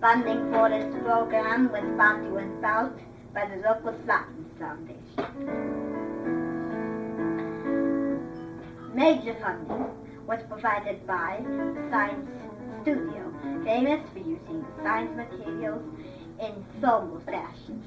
Funding for this program was sponsored out by the local Science Foundation. Major funding was provided by Science Studio, famous for using science materials in formal fashions.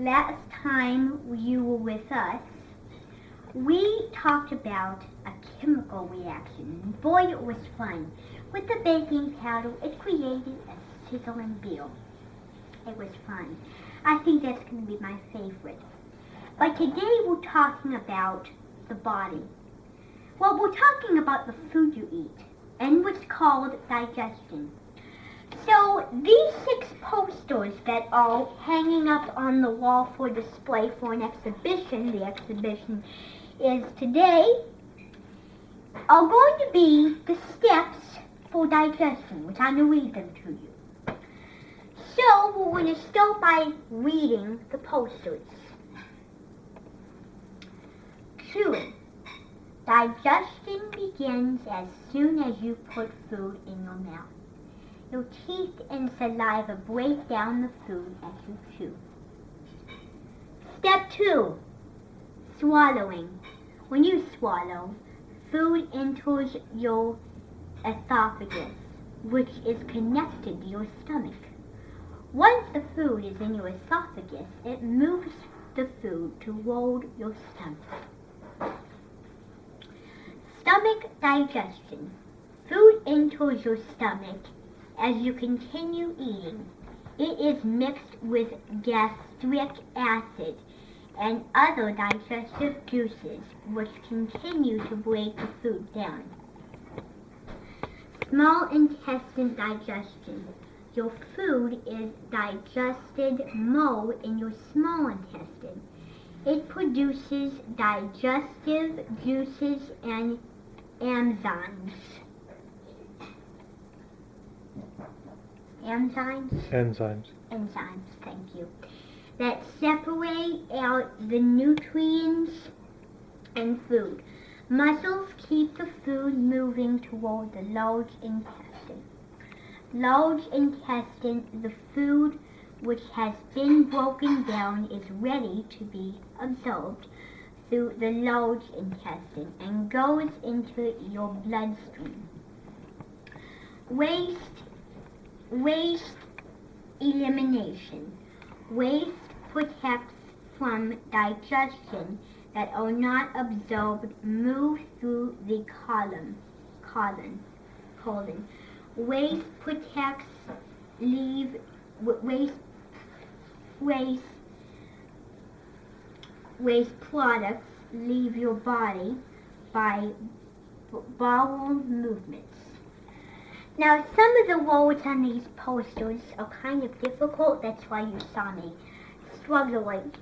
Last time you were with us, we talked about a chemical reaction. Boy, it was fun. With the baking powder, it created a sizzling meal. It was fun. I think that's going to be my favorite. But today we're talking about the body. Well, we're talking about the food you eat and what's called digestion. So these 6 posters that are hanging up on the wall for display for an exhibition, the exhibition is today, are going to be the steps for digestion, which I'm going to read them to you. So we're going to start by reading the posters. Chewing. Digestion begins as soon as you put food in your mouth. Your teeth and saliva break down the food as you chew. Step 2. Swallowing. When you swallow, food enters your esophagus, which is connected to your stomach. Once the food is in your esophagus, it moves the food toward your stomach. Stomach digestion. Food enters your stomach as you continue eating. It is mixed with gastric acid and other digestive juices which continue to break the food down. Small intestine digestion. Your food is digested more in your small intestine. It produces digestive juices and enzymes. Enzymes, thank you. That separate out the nutrients in food. Muscles keep the food moving toward the large intestine. Large intestine, the food which has been broken down is ready to be absorbed through the large intestine and goes into your bloodstream. Waste elimination. Waste protects from digestion that are not absorbed move through the colon. Waste protects waste products leave your body by bowel movements. Now, some of the words on these posters are kind of difficult. That's why you saw me struggling.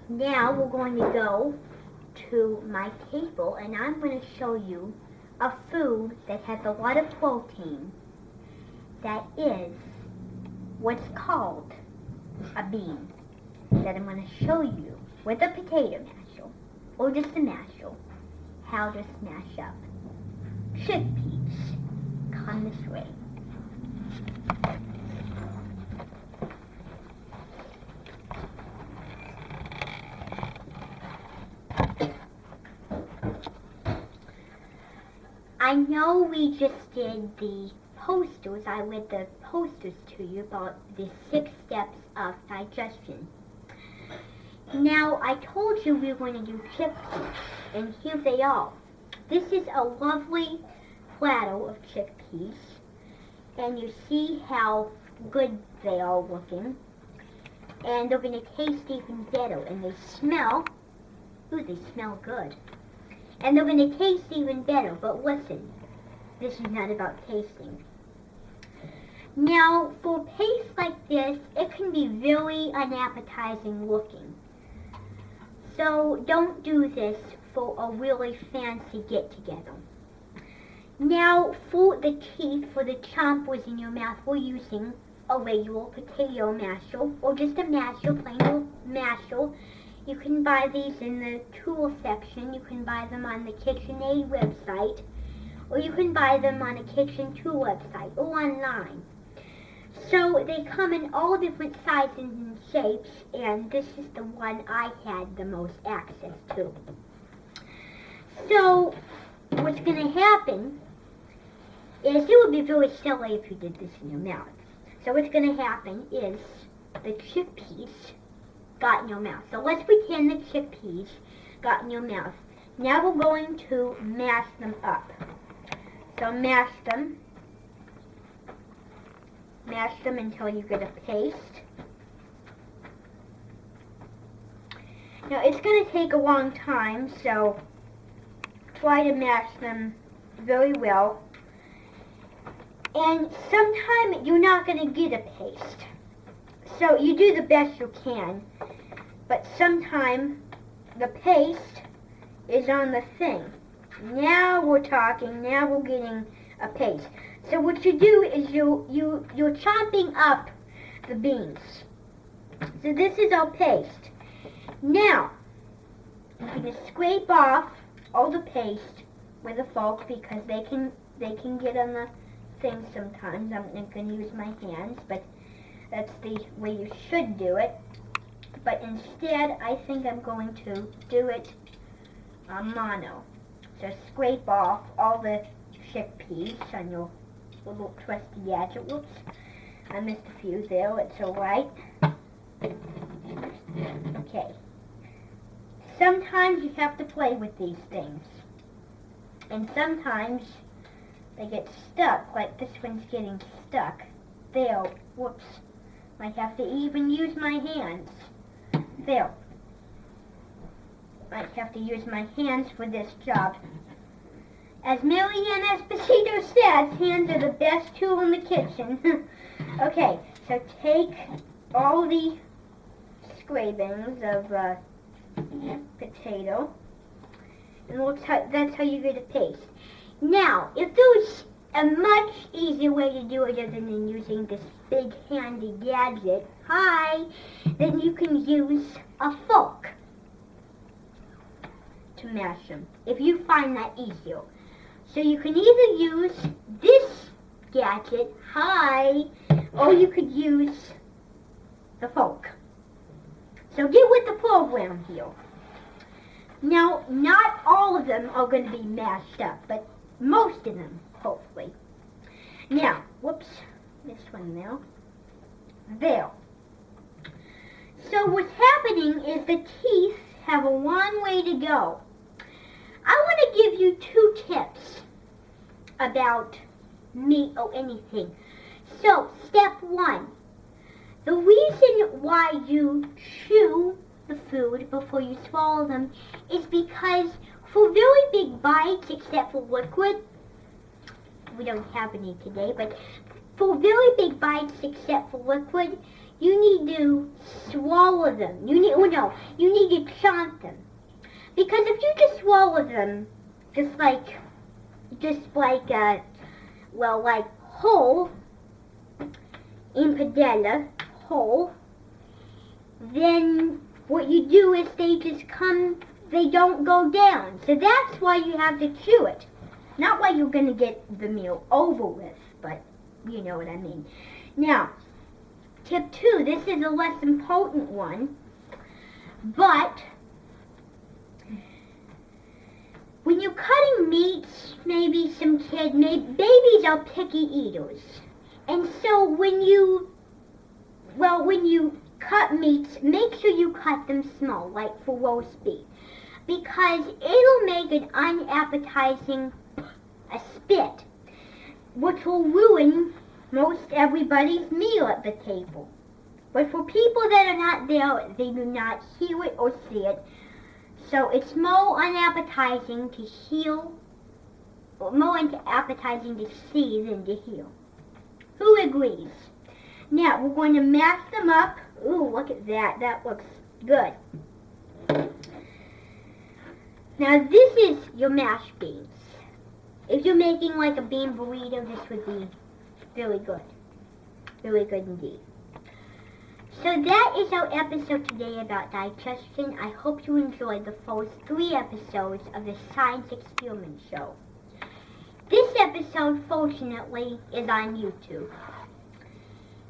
Now we're going to go to my table and I'm going to show you a food that has a lot of protein that is what's called a bean, that I'm going to show you with a potato masher or just a masher how to smash up chickpeas. Come this way. I know we just did the posters. I read the posters to you about the 6 steps of digestion. Now, I told you we were going to do chickpeas, and here they are. This is a lovely platter of chickpeas, and you see how good they are looking. And they're going to taste even better, and they smell, ooh, they smell good. And they're going to taste even better, but listen, this is not about tasting. Now, for a paste like this, it can be very unappetizing looking. So don't do this for a really fancy get-together. Now, for the teeth, for the chompers in your mouth, we're using a regular potato masher, or just a masher, plain old masher. You can buy these in the tool section. You can buy them on the KitchenAid website, or you can buy them on a Kitchen Tool website, or online. So they come in all different sizes and shapes, and this is the one I had the most access to. So what's going to happen is it would be very silly if you did this in your mouth. So what's going to happen is the chickpeas got in your mouth. So let's pretend the chickpeas got in your mouth. Now we're going to mash them up. So mash them until you get a paste. Now it's going to take a long time, so try to mash them very well. And sometimes you're not going to get a paste. So you do the best you can, but sometimes the paste is on the thing. Now we're talking, now we're getting a paste. So what you do is you're chopping up the beans. So this is our paste. Now, you're going to scrape off all the paste with a fork because they can get on the thing sometimes. I'm not going to use my hands, but that's the way you should do it. But instead, I think I'm going to do it mono. So scrape off all the chickpeas on your little trusty gadget. Whoops, I missed a few there. It's alright. Okay. Sometimes you have to play with these things. And sometimes they get stuck, like this one's getting stuck. There. Whoops. Might have to even use my hands. There. Might have to use my hands for this job. As Marianne Esposito says, hands are the best tool in the kitchen. Okay, so take all the scrapings of potato, and that's how you get a paste. Now, if there's a much easier way to do it other than using this big handy gadget, then you can use a fork to mash them, if you find that easier. So you can either use this gadget, or you could use the fork. So get with the program here. Now, not all of them are going to be mashed up, but most of them, hopefully. Now, whoops, this one now. There. So what's happening is the teeth have a long way to go. I want to give you 2 tips about meat or anything. So, step 1. The reason why you chew the food before you swallow them is because for very big bites, except for liquid, we don't have any today, but for very big bites except for liquid, you need to swallow them. You need to chomp them. Because if you just swallow them, like whole, in padella, whole, then what you do is they don't go down. So that's why you have to chew it. Not why you're going to get the meal over with, but you know what I mean. Now, tip 2, this is a less important one, but when you're cutting meats, maybe babies are picky eaters. And so when you cut meats, make sure you cut them small, like for roast beef, because it'll make an unappetizing spit, which will ruin most everybody's meal at the table. But for people that are not there, they do not hear it or see it. So it's more unappetizing to see than to hear. Who agrees? Now we're going to mash them up. Ooh, look at that. That looks good. Now this is your mashed beans. If you're making like a bean burrito, this would be really good. Really good indeed. So that is our episode today about digestion. I hope you enjoyed the first 3 episodes of the Science Experiment Show. This episode, fortunately, is on YouTube.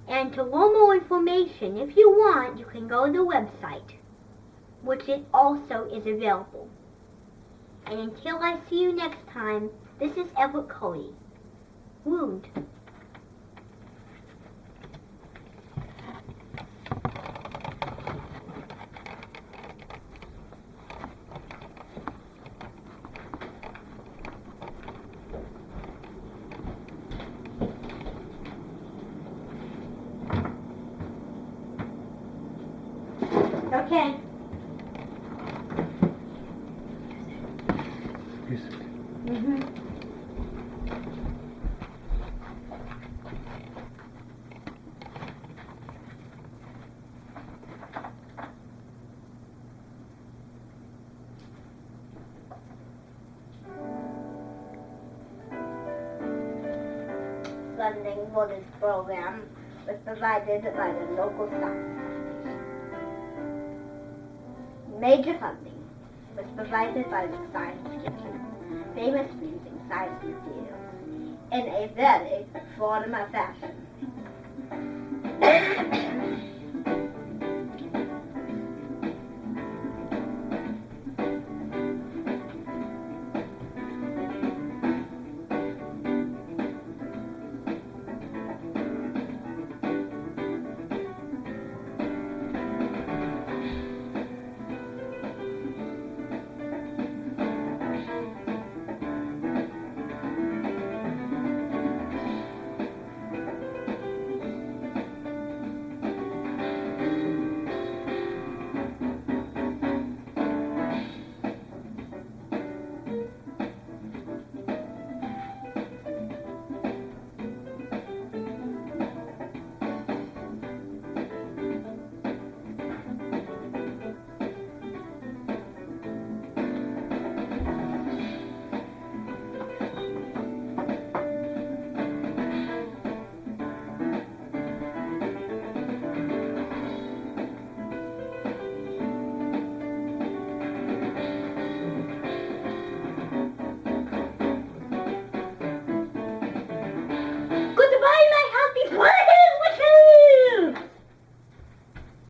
And to learn more information, if you want, you can go to the website, which it also is available. And until I see you next time, this is Everett Cody. Wound. Okay. Funding for this program was provided by the local science. Major funding was provided by the Science Kitchen, famous for using science materials in a very formal fashion.